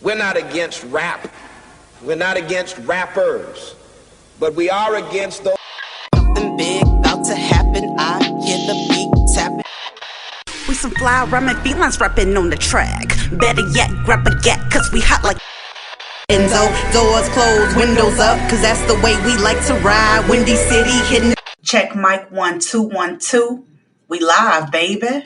We're not against rap. We're not against rappers. But we are against those. Something big about to happen. I hear the beat tapping. We some fly rhyming felines rapping on the track. Better yet, grab a gat, cause we hot like Enzo. Doors closed, windows up, cause that's the way we like to ride. Windy City hitting. Check mic 1 2 1 2. We live, baby.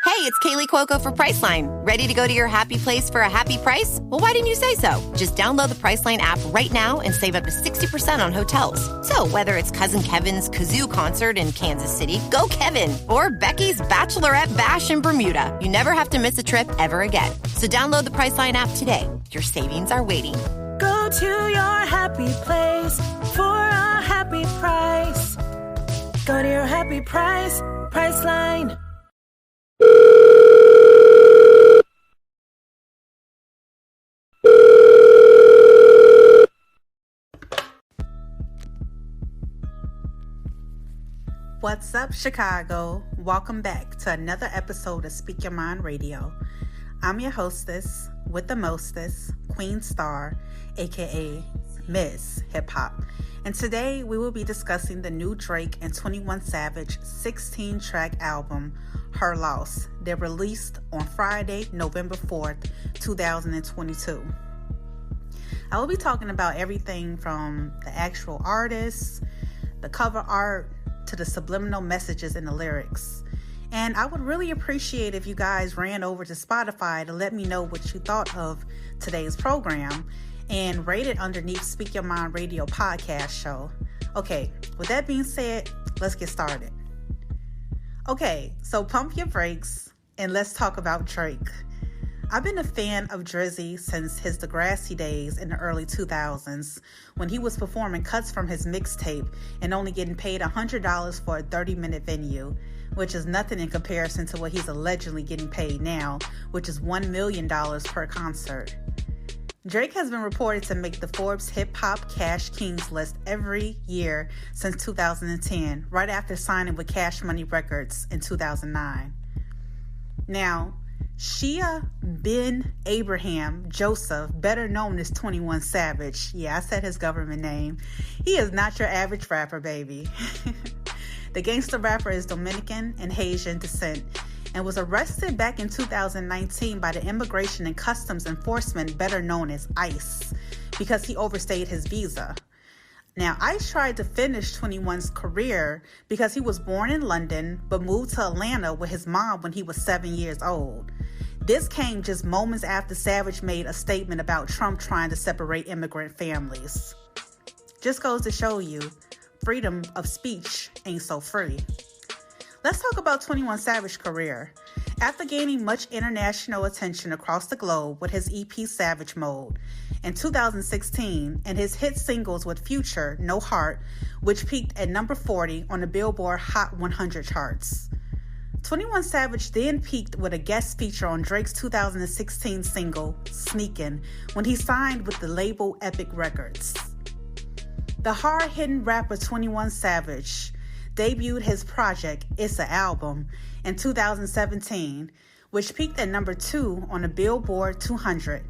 Hey, it's Kaylee Cuoco for Priceline. Ready to go to your happy place for a happy price? Well, why didn't you say so? Just download the Priceline app right now and save up to 60% on hotels. So whether it's Cousin Kevin's Kazoo Concert in Kansas City, go Kevin, or Becky's Bachelorette Bash in Bermuda, you never have to miss a trip ever again. So download the Priceline app today. Your savings are waiting. Go to your happy place for a happy price. Go to your happy price, Priceline. What's up, Chicago? Welcome back to another episode of Speak Your Mind Radio. I'm your hostess with the mostest, Queen Star, aka Ms. Hip-Hop. And today we will be discussing the new Drake and 21 Savage 16-track album, Her Loss. They're released on Friday, November 4th, 2022. I will be talking about everything from the actual artists, the cover art, to the subliminal messages in the lyrics. And I would really appreciate if you guys ran over to Spotify to let me know what you thought of today's program and rate it underneath Speak Your Mind Radio podcast show. Okay, with that being said, let's get started. Okay, so pump your brakes and let's talk about Drake. I've been a fan of Drizzy since his Degrassi days in the early 2000s when he was performing cuts from his mixtape and only getting paid $100 for a 30-minute venue, which is nothing in comparison to what he's allegedly getting paid now, which is $1 million per concert. Drake has been reported to make the Forbes Hip Hop Cash Kings list every year since 2010, right after signing with Cash Money Records in 2009. Now, Shia bin Abraham Joseph, better known as 21 Savage. Yeah, I said his government name. He is not your average rapper, baby. The gangster rapper is Dominican and Haitian descent and was arrested back in 2019 by the Immigration and Customs Enforcement, better known as ICE, because he overstayed his visa. Now, ICE tried to finish 21's career because he was born in London but moved to Atlanta with his mom when he was 7 years old. This came just moments after Savage made a statement about Trump trying to separate immigrant families. Just goes to show you, freedom of speech ain't so free. Let's talk about 21 Savage's career. After gaining much international attention across the globe with his EP Savage Mode in 2016 and his hit singles with Future, No Heart, which peaked at number 40 on the Billboard Hot 100 charts. 21 Savage then peaked with a guest feature on Drake's 2016 single, Sneakin', when he signed with the label Epic Records. The hard-hitting rapper 21 Savage debuted his project, It's a Album, in 2017, which peaked at number 2 on the Billboard 200,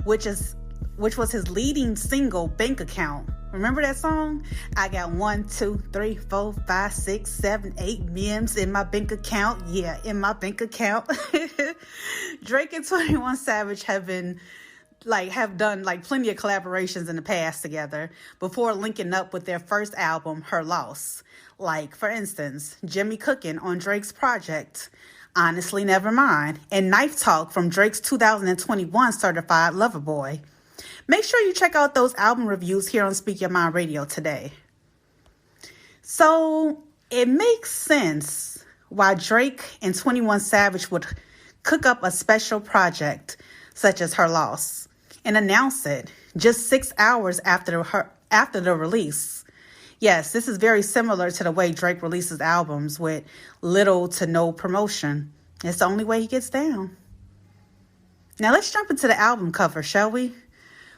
which was his leading single, Bank Account. Remember that song? I got 1, 2, 3, 4, 5, 6, 7, 8 memes in my bank account. Yeah, in my bank account. Drake and 21 Savage have done plenty of collaborations in the past together before linking up with their first album, Her Loss. Like, for instance, Jimmy Cookin on Drake's project, Honestly Nevermind, and Knife Talk from Drake's 2021 Certified Lover Boy. Make sure you check out those album reviews here on Speak Your Mind Radio today. So, it makes sense why Drake and 21 Savage would cook up a special project such as Her Loss and announce it just 6 hours after the release. Yes, this is very similar to the way Drake releases albums with little to no promotion. It's the only way he gets down. Now let's jump into the album cover, shall we?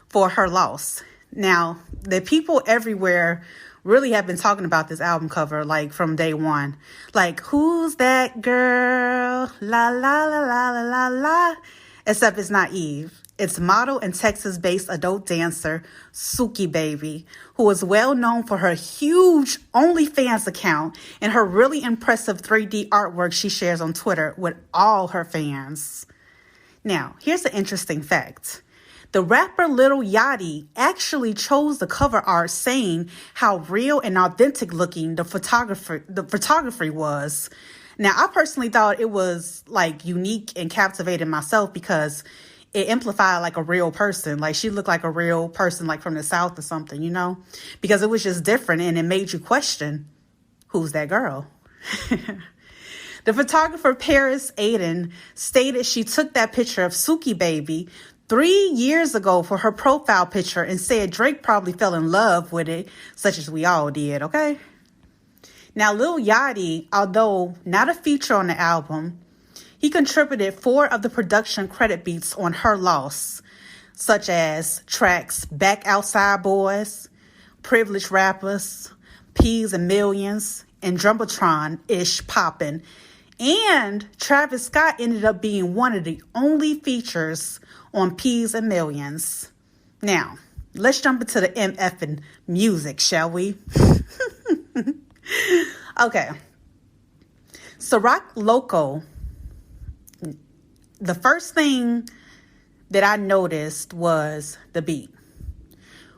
For Her Loss. Now, the people everywhere really have been talking about this album cover, like, from day one. Like, who's that girl? La, la, la, la, la, la, la. Except it's not Eve. It's model and Texas-based adult dancer, Suki Baby, who is well known for her huge OnlyFans account and her really impressive 3D artwork she shares on Twitter with all her fans. Now, here's an interesting fact. The rapper Lil Yachty actually chose the cover art, saying how real and authentic looking the photography was. Now, I personally thought it was like unique and captivating myself because it amplified like a real person. Like, she looked like a real person, like from the South or something, you know, because it was just different and it made you question, who's that girl? The photographer Paris Aiden stated she took that picture of Suki Baby 3 years ago for her profile picture and said Drake probably fell in love with it, such as we all did, okay? Now, Lil Yachty, although not a feature on the album, he contributed 4 of the production credit beats on Her Loss, such as tracks Back Outside Boys, Privileged Rappers, Peas and Millions, and Jumbotron-ish Poppin'. And Travis Scott ended up being one of the only features on Peas and Millions. Now, let's jump into the MFing music, shall we? Okay. Ciroc Loco. The first thing that I noticed was the beat,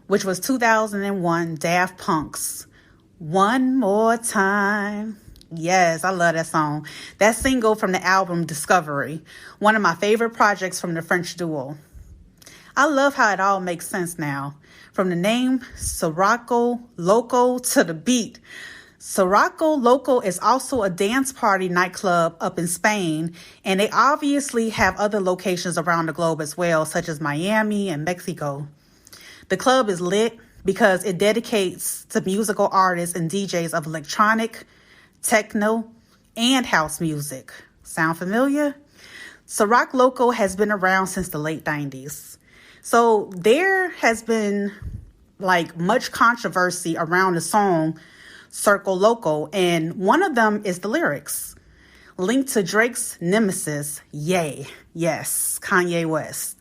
which was 2001 Daft Punk's One More Time. Yes, I love that song. That single from the album Discovery, one of my favorite projects from the French duo. I love how it all makes sense now. From the name Ciroc Loco to the beat. Ciroc Loco is also a dance party nightclub up in Spain, and they obviously have other locations around the globe as well, such as Miami and Mexico. The club is lit because it dedicates to musical artists and DJs of electronic, techno, and house music. Sound familiar? Ciroc Loco has been around since the late 90s. So there has been like much controversy around the song Circo Loco, and one of them is the lyrics linked to Drake's nemesis, Ye. Yes, Kanye West.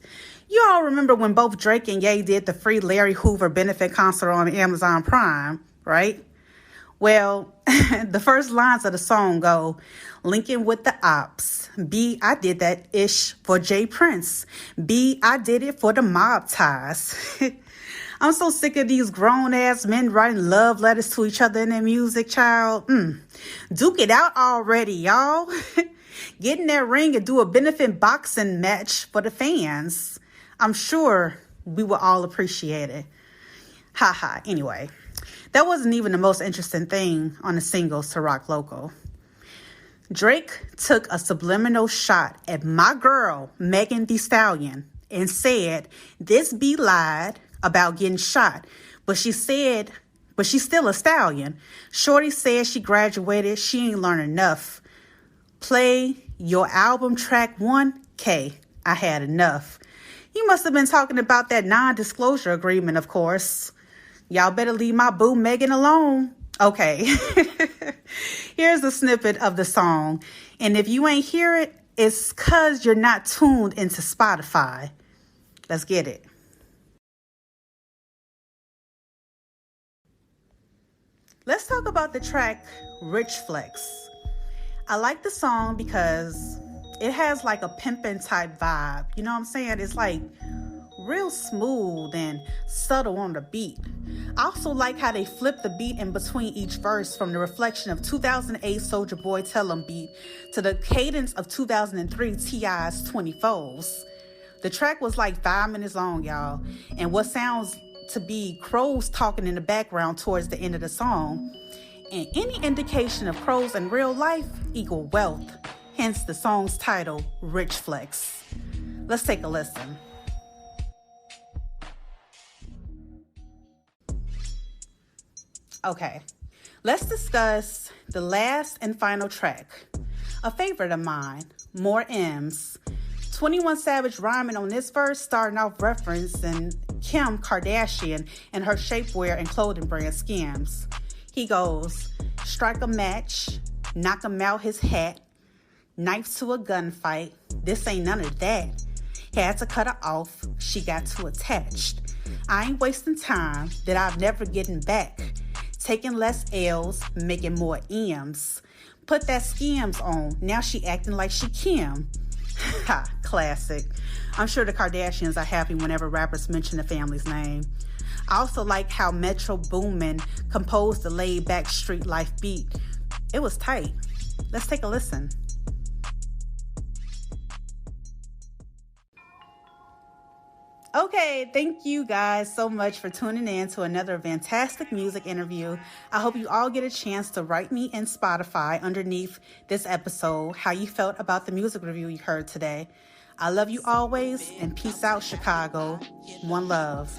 You all remember when both Drake and Ye did the free Larry Hoover benefit concert on Amazon Prime, right? Well, the first lines of the song go, linking with the ops. B, I did that ish for Jay Prince. B, I did it for the mob ties. I'm so sick of these grown-ass men writing love letters to each other in their music, child. Duke it out already, y'all. Get in that ring and do a benefit boxing match for the fans. I'm sure we will all appreciate it. Ha. Anyway, that wasn't even the most interesting thing on the single Ciroc Loco. Drake took a subliminal shot at my girl, Megan Thee Stallion, and said, this be lied about getting shot, but she's still a stallion. Shorty said she graduated, she ain't learned enough. Play your album track 1K, I had enough. He must have been talking about that non-disclosure agreement, of course. Y'all better leave my boo Megan alone. Okay, here's a snippet of the song, and if you ain't hear it, it's cause you're not tuned into Spotify. Let's get it. Let's talk about the track Rich Flex. I like the song because it has like a pimpin' type vibe. You know what I'm saying? It's like real smooth and subtle on the beat. I also like how they flip the beat in between each verse from the reflection of 2008 Soulja Boy Tell 'Em beat to the cadence of 2003 T.I.'s 24s. The track was like 5 minutes long, y'all, and what sounds to be crows talking in the background towards the end of the song. And any indication of crows in real life equal wealth, hence the song's title, Rich Flex. Let's take a listen. Okay, let's discuss the last and final track, a favorite of mine, More M's. 21 Savage rhyming on this verse, starting off referencing Kim Kardashian and her shapewear and clothing brand Skims. He goes, strike a match, knock him out his hat, knife to a gunfight. This ain't none of that. Had to cut her off. She got too attached. I ain't wasting time that I've never getting back. Taking less L's, making more M's. Put that skims on. Now she acting like she Kim. Ha, classic. I'm sure the Kardashians are happy whenever rappers mention the family's name. I also like how Metro Boomin composed the laid-back street life beat. It was tight. Let's take a listen. Okay, thank you guys so much for tuning in to another fantastic music interview. I hope you all get a chance to write me in Spotify underneath this episode how you felt about the music review you heard today. I love you always, and peace out, Chicago. One love.